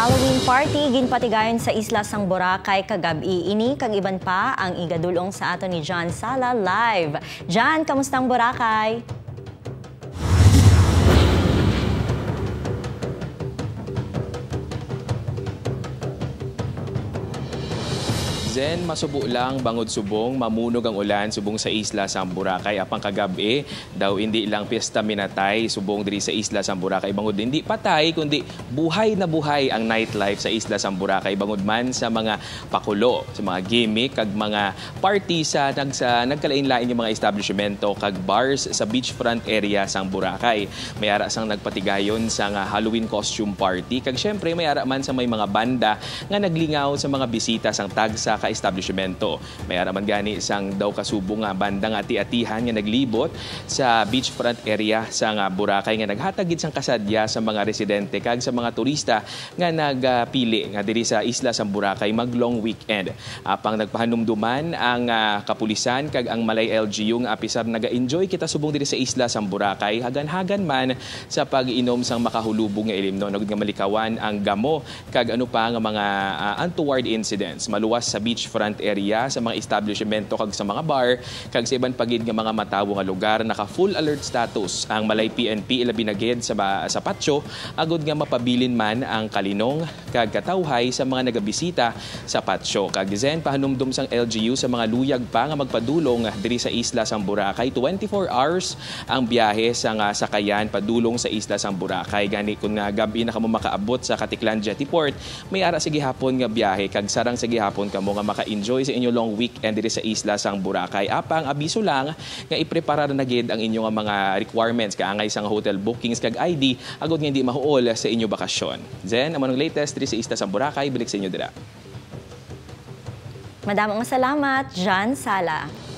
Halloween party ginpatigayon sa Isla sang Boracay kagabi ini kag iban pa ang igadulong sa ato ni John Sala live. John, kamusta ang Boracay? Zen, masubo lang, bangod subong, mamunog ang ulan, subong sa Isla sang Boracay. Apang kagabi, daw hindi lang piyesta minatay, subong diri sa Isla sang Boracay. Bangod hindi patay, kundi buhay na buhay ang nightlife sa Isla sang Boracay. Bangod man sa mga pakulo, sa mga gimmick, kag mga party sa nagkalain-lain yung mga establishmento, kag bars sa beachfront area sang Boracay. May ara sang nagpatigayon sa Halloween costume party. Kag syempre, may ara man sa may mga banda nga naglingaw sa mga bisita sang tagsa ka-establishmento. May araman gani isang daw kasubong nga bandang ati-atihan nga naglibot sa beachfront area sa Boracay nga naghatagid sang kasadya sa mga residente kag sa mga turista nga nagpili nga diri sa Isla sang Boracay mag-long weekend. Apang nagpahanumduman ang kapulisan kag ang Malay LGU nga apisar naga-enjoy kita subong diri sa Isla sang Boracay hagan-hagan man sa pag-inom sang makahulubong nga ilimno nagud nga malikawan ang gamo kag ano pa nga mga untoward incidents maluwas sa beachfront area sa mga establishmento kag sa mga bar kag sa iban pagid nga mga matawo nga lugar naka full alert status ang Malay PNP ilabi na gid sa patio agud nga mapabilin man ang kalinong kag katawhay sa mga nagabisita sa patio. Kag Zen pahanumdum sang LGU sa mga luyag pa nga magpadulong diri sa Isla sang Boracay 24 hours ang biyahe sa sakayan padulong sa Isla sang Boracay gani kun nga gabi na kamo makaabot sa Katiklan Jetty Port may ara sa gihapon nga biyahe kag sarang sa gihapon kamo nga maka-enjoy sa inyong long weekend diri sa Isla sang Boracay. Apang abiso lang nga iprepara na gid ang inyong mga requirements kaangay sang hotel bookings kag ID agud nga hindi mahuol sa inyong bakasyon. Zen, ang latest diri sa Isla sang Boracay balik sa inyo dira. Madamong salamat, John Sala.